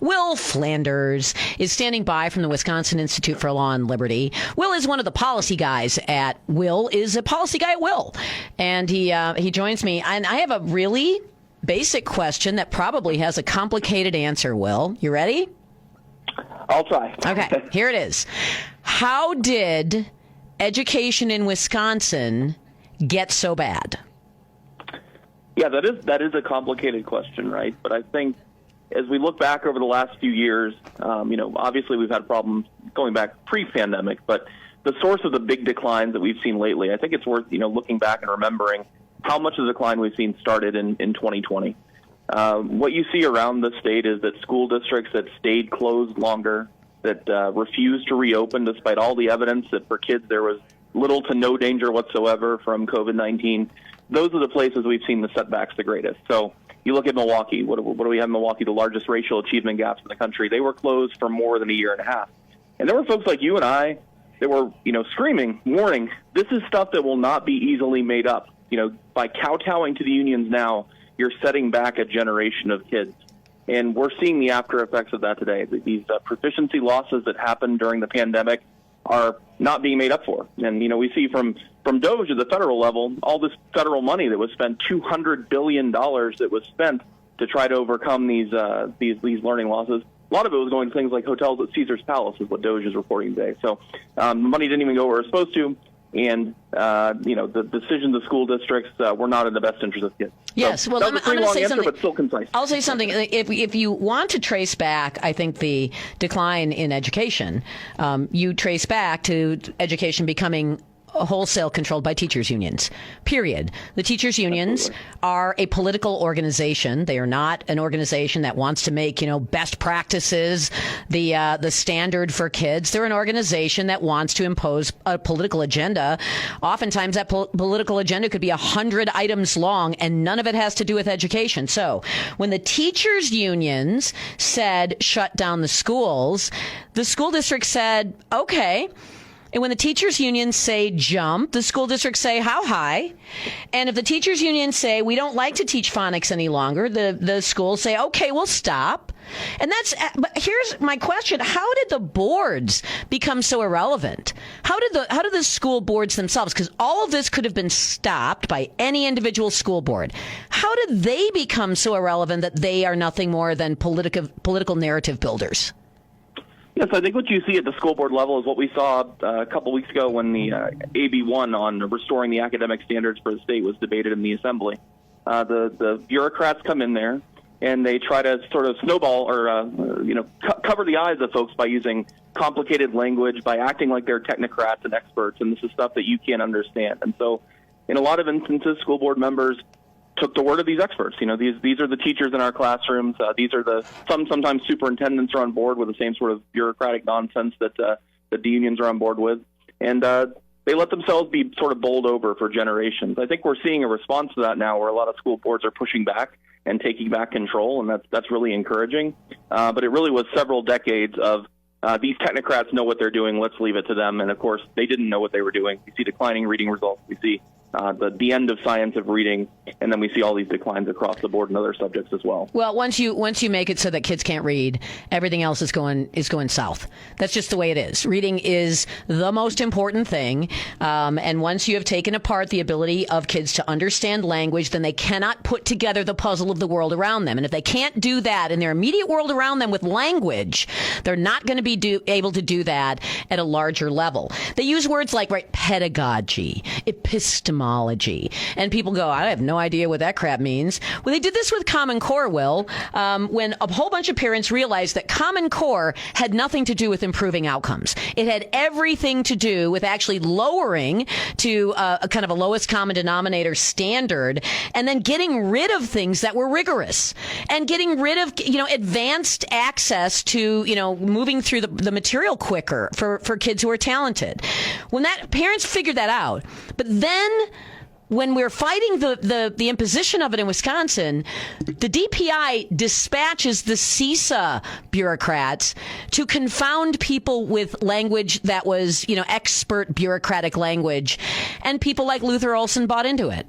Will Flanders is standing by from the Wisconsin Institute for Law and Liberty. Will is one of the policy guys at Will, is a policy guy at Will. And he joins me. And I have a really basic question that probably has a complicated answer, Will. You ready? I'll try. Okay, here it is. How did education in Wisconsin get so bad? Yeah, that is a complicated question, right? But I think as we look back over the last few years, obviously we've had problems going back pre-pandemic, but the source of the big declines that we've seen lately, I think it's worth, looking back and remembering how much of the decline we've seen started in 2020. What you see around the state is that school districts that stayed closed longer, that refused to reopen despite all the evidence that for kids there was little to no danger whatsoever from COVID-19, those are the places we've seen the setbacks the greatest. So you look at Milwaukee. What do we have in Milwaukee? The largest racial achievement gaps in the country. They were closed for more than a year and a half. And there were folks like you and I that were, screaming, warning, this is stuff that will not be easily made up. By kowtowing to the unions now, you're setting back a generation of kids. And we're seeing the after effects of that today. These proficiency losses that happened during the pandemic are not being made up for. And, we see from DOGE at the federal level, all this federal money that was spent, $200 billion that was spent to try to overcome these learning losses. A lot of it was going to things like hotels at Caesar's Palace is what DOGE is reporting today. So the money didn't even go where it was supposed to. And, the decisions of school districts were not in the best interest of kids. Yes, so well, that was a pretty long answer, something, but still concise. I'll say something. If you want to trace back, I think, the decline in education, you trace back to education becoming wholesale controlled by teachers' unions, period. The teachers' unions are a political organization. They are not an organization that wants to make, best practices the standard for kids. They're an organization that wants to impose a political agenda. Oftentimes that political agenda could be 100 items long, and none of it has to do with education. So when the teachers' unions said shut down the schools, the school district said, okay. And when the teachers' unions say jump, the school districts say how high. And if the teachers' unions say we don't like to teach phonics any longer, the schools say, okay, we'll stop. And but here's my question. How did the boards become so irrelevant? How did the school boards themselves, because all of this could have been stopped by any individual school board. How did they become so irrelevant that they are nothing more than political narrative builders? Yes, I think what you see at the school board level is what we saw a couple weeks ago when the AB1 on restoring the academic standards for the state was debated in the assembly. The bureaucrats come in there and they try to sort of snowball or cover the eyes of folks by using complicated language, by acting like they're technocrats and experts, and this is stuff that you can't understand. And so in a lot of instances, school board members took the word of these experts. These are the teachers in our classrooms. These are sometimes superintendents are on board with the same sort of bureaucratic nonsense that the unions are on board with. And they let themselves be sort of bowled over for generations. I think we're seeing a response to that now where a lot of school boards are pushing back and taking back control, and that's really encouraging. But it really was several decades of these technocrats know what they're doing, let's leave it to them. And, of course, they didn't know what they were doing. We see declining reading results. We see the end of science of reading, and then we see all these declines across the board in other subjects as well. Well, once you make it so that kids can't read, everything else is going south. That's just the way it is. Reading is the most important thing, and once you have taken apart the ability of kids to understand language, then they cannot put together the puzzle of the world around them. And if they can't do that in their immediate world around them with language, they're not going to be able to do that at a larger level. They use words like pedagogy, epistemology, and people go, I have no idea what that crap means. Well, they did this with Common Core, Will, when a whole bunch of parents realized that Common Core had nothing to do with improving outcomes. It had everything to do with actually lowering to a kind of a lowest common denominator standard, and then getting rid of things that were rigorous and getting rid of, advanced access to, moving through the material quicker for kids who are talented. When parents figured that out, but then when we're fighting the imposition of it in Wisconsin, the DPI dispatches the CISA bureaucrats to confound people with language that was, expert bureaucratic language, and people like Luther Olson bought into it.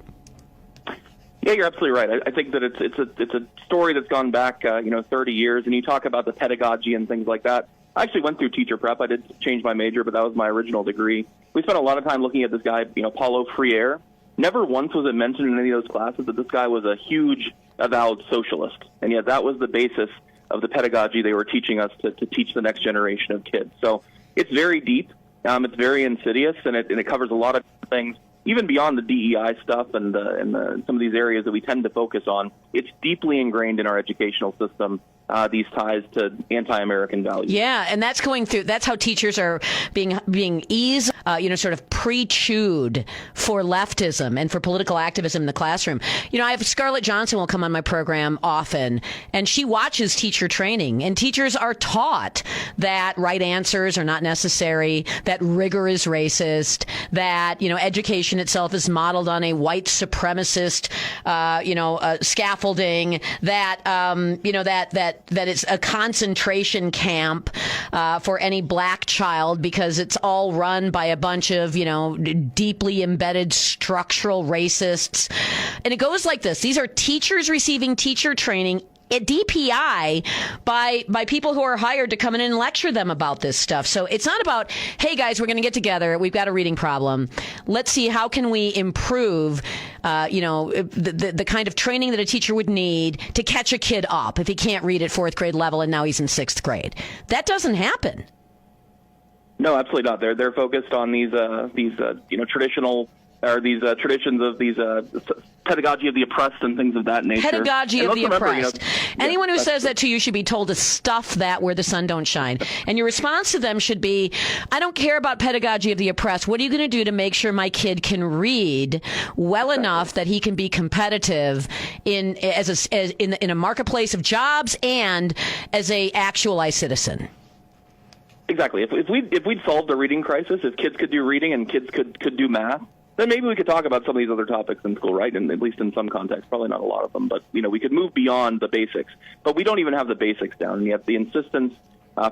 Yeah, you're absolutely right. I think that it's a story that's gone back 30 years, and you talk about the pedagogy and things like that. I actually went through teacher prep. I did change my major, but that was my original degree. We spent a lot of time looking at this guy, Paulo Freire. Never once was it mentioned in any of those classes that this guy was a huge avowed socialist, and yet that was the basis of the pedagogy they were teaching us to teach the next generation of kids. So it's very deep, it's very insidious, and it covers a lot of things, even beyond the DEI stuff and some of these areas that we tend to focus on. It's deeply ingrained in our educational system. These ties to anti-American values. Yeah, and that's going through. That's how teachers are being eased, sort of pre-chewed for leftism and for political activism in the classroom. I have Scarlett Johnson will come on my program often, and she watches teacher training, and teachers are taught that right answers are not necessary, that rigor is racist, that education itself is modeled on a white supremacist, scaffolding, that it's a concentration camp for any black child because it's all run by a bunch of, deeply embedded structural racists. And it goes like this. These are teachers receiving teacher training at DPI by people who are hired to come in and lecture them about this stuff. So it's not about, hey guys, we're going to get together. We've got a reading problem. Let's see how can we improve, the kind of training that a teacher would need to catch a kid up if he can't read at fourth grade level and now he's in sixth grade. That doesn't happen. No, absolutely not. They're focused on these traditional or these traditions of these pedagogy of the oppressed and things of that nature. Pedagogy of the oppressed. Anyone who says that to you should be told to stuff that where the sun don't shine. And your response to them should be, I don't care about pedagogy of the oppressed. What are you going to do to make sure my kid can read well enough that he can be competitive in a marketplace of jobs and as a actualized citizen? Exactly. If we'd solved the reading crisis, if kids could do reading and kids could do math, then maybe we could talk about some of these other topics in school, right? And at least in some contexts, probably not a lot of them, but we could move beyond the basics. But we don't even have the basics down, and yet the insistence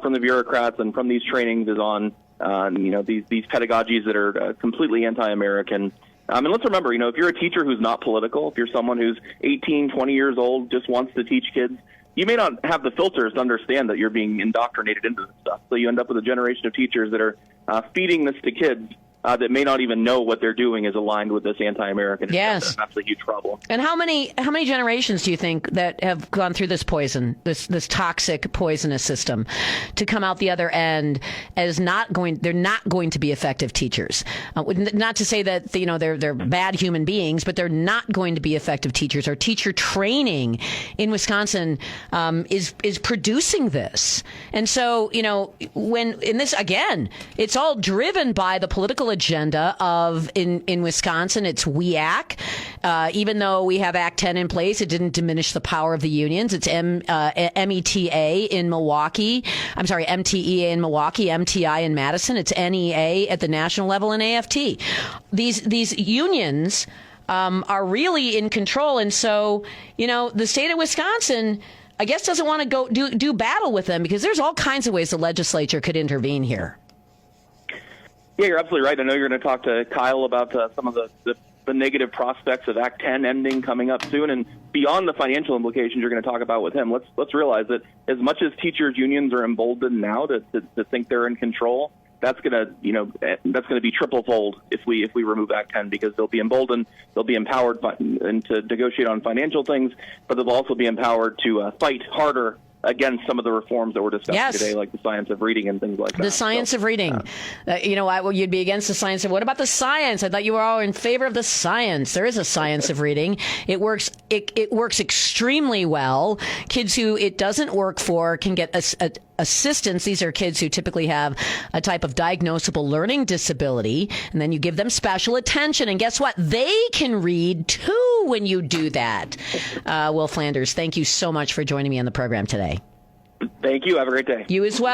from the bureaucrats and from these trainings is on these pedagogies that are completely anti-American. And let's remember, if you're a teacher who's not political, if you're someone who's 18, 20 years old, just wants to teach kids, you may not have the filters to understand that you're being indoctrinated into this stuff. So you end up with a generation of teachers that are feeding this to kids that may not even know what they're doing is aligned with this anti-American agenda. Yes. That's a huge problem. And how many generations do you think that have gone through this poison, this toxic, poisonous system, to come out the other end as they're not going to be effective teachers? Not to say that they're bad human beings, but they're not going to be effective teachers. Our teacher training in Wisconsin is producing this, and so when in this again, it's all driven by the political agenda of in Wisconsin. It's WEAC. Even though we have Act 10 in place, it didn't diminish the power of the unions. It's META in Milwaukee. I'm sorry, MTEA in Milwaukee, MTI in Madison. It's NEA at the national level and AFT. These unions are really in control, and so the state of Wisconsin, I guess, doesn't want to go do battle with them because there's all kinds of ways the legislature could intervene here. Yeah, you're absolutely right. I know you're going to talk to Kyle about some of the negative prospects of Act 10 ending coming up soon, and beyond the financial implications you're going to talk about with him. Let's realize that as much as teachers' unions are emboldened now to think they're in control, that's going to be triple-fold if we remove Act 10, because they'll be emboldened, they'll be empowered to negotiate on financial things, but they'll also be empowered to fight harder against some of the reforms that we're discussing today, like the science of reading and things like that. The science of reading. You'd be against the science of, what about the science? I thought you were all in favor of the science. There is a science of reading. It works extremely well. Kids who it doesn't work for can get assistance. These are kids who typically have a type of diagnosable learning disability, and then you give them special attention, and guess what? They can read too when you do that. Will Flanders, thank you so much for joining me on the program today. Thank you. Have a great day. You as well.